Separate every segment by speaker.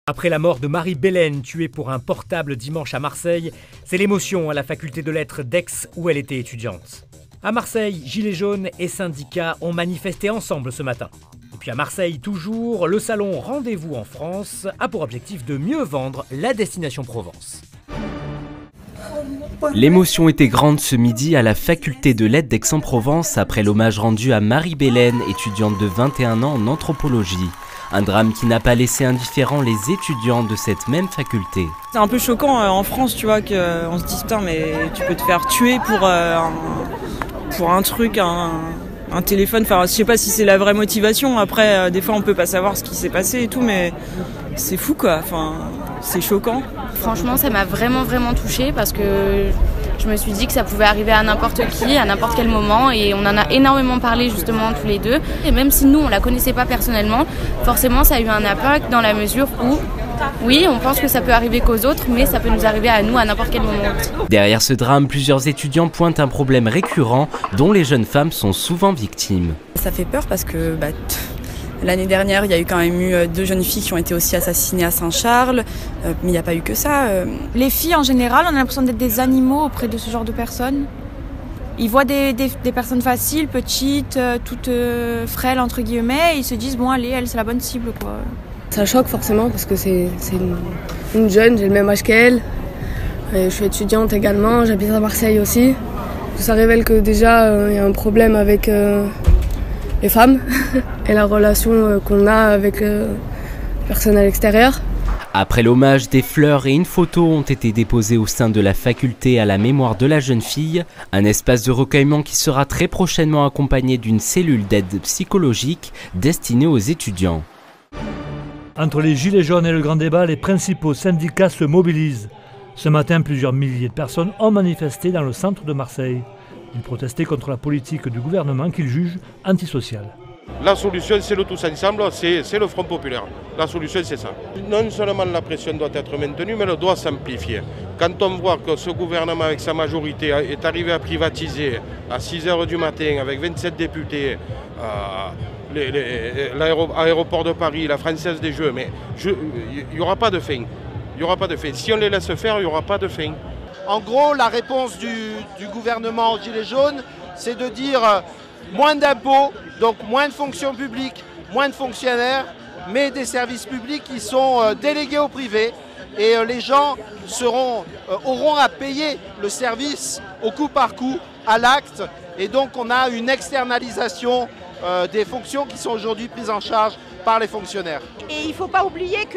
Speaker 1: Après la mort de Marie Belen, tuée pour un portable dimanche à Marseille, c'est l'émotion à la faculté de lettres d'Aix où elle était étudiante. À Marseille, Gilets jaunes et syndicats ont manifesté ensemble ce matin. Et puis à Marseille toujours, le salon Rendez-vous en France a pour objectif de mieux vendre la destination Provence.
Speaker 2: L'émotion était grande ce midi à la faculté de lettres d'Aix-en-Provence après l'hommage rendu à Marie Belen, étudiante de 21 ans en anthropologie. Un drame qui n'a pas laissé indifférents les étudiants de cette même faculté.
Speaker 3: C'est un peu choquant en France, tu vois, qu'on se dise putain mais tu peux te faire tuer pour un truc, un téléphone. Enfin, je sais pas si c'est la vraie motivation. Après, des fois on peut pas savoir ce qui s'est passé et tout, mais c'est fou quoi. Enfin, c'est choquant.
Speaker 4: Franchement, ça m'a vraiment touchée parce que je me suis dit que ça pouvait arriver à n'importe qui, à n'importe quel moment, et on en a énormément parlé justement tous les deux. Et même si nous on la connaissait pas personnellement, forcément ça a eu un impact dans la mesure où oui, on pense que ça peut arriver qu'aux autres, mais ça peut nous arriver à nous à n'importe quel moment.
Speaker 2: Derrière ce drame, plusieurs étudiants pointent un problème récurrent dont les jeunes femmes sont souvent victimes.
Speaker 3: Ça fait peur parce que l'année dernière, il y a eu quand même 2 jeunes filles qui ont été aussi assassinées à Saint-Charles, mais il n'y a pas eu que ça.
Speaker 5: Les filles, en général, on a l'impression d'être des animaux auprès de ce genre de personnes. Ils voient des personnes faciles, petites, toutes frêles, entre guillemets, et ils se disent, bon, allez, elle, c'est la bonne cible, quoi.
Speaker 6: Ça choque forcément, parce que c'est une jeune, j'ai le même âge qu'elle. Je suis étudiante également, j'habite à Marseille aussi. Ça révèle que déjà, il y a un problème avec les femmes et la relation qu'on a avec les personnes à l'extérieur.
Speaker 2: Après l'hommage, des fleurs et une photo ont été déposées au sein de la faculté à la mémoire de la jeune fille, un espace de recueillement qui sera très prochainement accompagné d'une cellule d'aide psychologique destinée aux étudiants.
Speaker 7: Entre les Gilets jaunes et le grand débat, les principaux syndicats se mobilisent. Ce matin, plusieurs milliers de personnes ont manifesté dans le centre de Marseille. Ils protestaient contre la politique du gouvernement qu'ils jugent antisociale.
Speaker 8: La solution, c'est le tous ensemble, c'est le Front populaire. La solution, c'est ça. Non seulement la pression doit être maintenue, mais elle doit s'amplifier. Quand on voit que ce gouvernement, avec sa majorité, est arrivé à privatiser à 6 h du matin, avec 27 députés, l'aéroport de Paris, la Française des Jeux, mais il n'y aura pas de fin. Il n'y aura pas de fin. Si on les laisse faire, il n'y aura pas de fin.
Speaker 9: En gros, la réponse du gouvernement aux Gilets jaunes, c'est de dire moins d'impôts, donc moins de fonctions publiques, moins de fonctionnaires, mais des services publics qui sont délégués au privé. Et les gens auront à payer le service au coup par coup, à l'acte. Et donc on a une externalisation des fonctions qui sont aujourd'hui prises en charge par les fonctionnaires.
Speaker 10: Et il ne faut pas oublier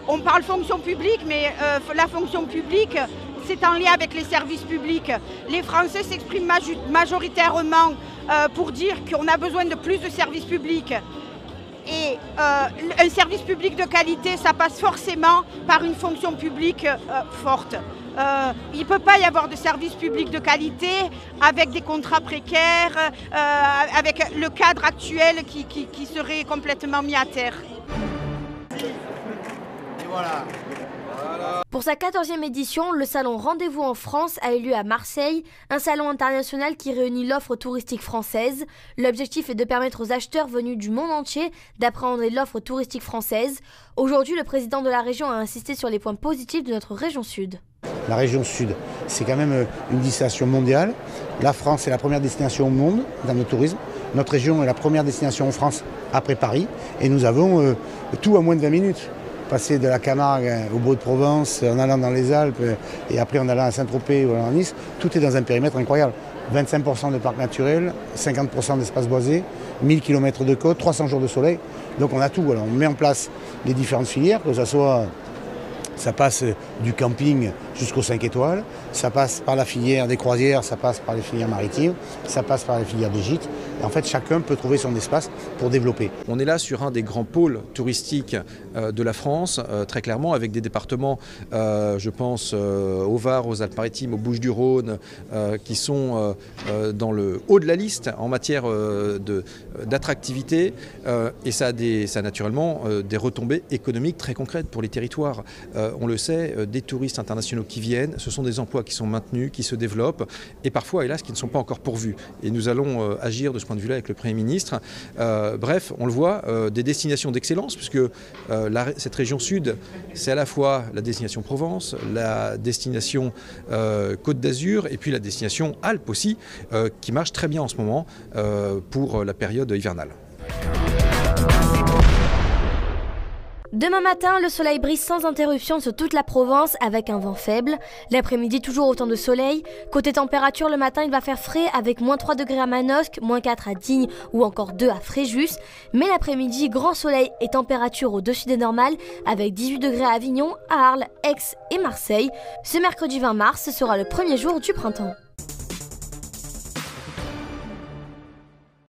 Speaker 10: qu'on parle fonction publique, mais la fonction publique, c'est en lien avec les services publics. Les Français s'expriment majoritairement pour dire qu'on a besoin de plus de services publics. Et un service public de qualité, ça passe forcément par une fonction publique forte. Il ne peut pas y avoir de service public de qualité avec des contrats précaires, avec le cadre actuel qui serait complètement mis à terre.
Speaker 9: Et voilà.
Speaker 11: Pour sa 14e édition, le salon Rendez-vous en France a eu lieu à Marseille, un salon international qui réunit l'offre touristique française. L'objectif est de permettre aux acheteurs venus du monde entier d'appréhender l'offre touristique française. Aujourd'hui, le président de la région a insisté sur les points positifs de notre région sud.
Speaker 12: La région sud, c'est quand même une destination mondiale. La France est la première destination au monde dans le tourisme. Notre région est la première destination en France après Paris. Et nous avons tout à moins de 20 minutes. Passer de la Camargue au Beau-de-Provence, en allant dans les Alpes et après en allant à Saint-Tropez ou à Nice, tout est dans un périmètre incroyable. 25% de parcs naturels, 50% d'espaces boisés, 1000 km de côte, 300 jours de soleil. Donc on a tout. Alors on met en place les différentes filières, que ce soit, ça passe du camping jusqu'aux 5 étoiles, ça passe par la filière des croisières, ça passe par les filières maritimes, ça passe par les filières des gîtes. Et en fait, chacun peut trouver son espace pour développer.
Speaker 13: On est là sur un des grands pôles touristiques de la France, très clairement, avec des départements, je pense au Var, aux Alpes-Maritimes, aux Bouches-du-Rhône, qui sont dans le haut de la liste en matière d'attractivité. Et ça a naturellement des retombées économiques très concrètes pour les territoires. On le sait, des touristes internationaux qui viennent, ce sont des emplois qui sont maintenus, qui se développent, et parfois, hélas, qui ne sont pas encore pourvus. Et nous allons agir de ce point point de vue-là avec le Premier ministre. Bref, on le voit, des destinations d'excellence, puisque cette région sud, c'est à la fois la destination Provence, la destination Côte d'Azur et puis la destination Alpes aussi, qui marche très bien en ce moment pour la période hivernale.
Speaker 11: Demain matin, le soleil brise sans interruption sur toute la Provence avec un vent faible. L'après-midi, toujours autant de soleil. Côté température, le matin, il va faire frais avec moins 3 degrés à Manosque, moins 4 à Digne ou encore 2 à Fréjus. Mais l'après-midi, grand soleil et température au-dessus des normales avec 18 degrés à Avignon, à Arles, Aix et Marseille. Ce mercredi 20 mars, ce sera le premier jour du printemps.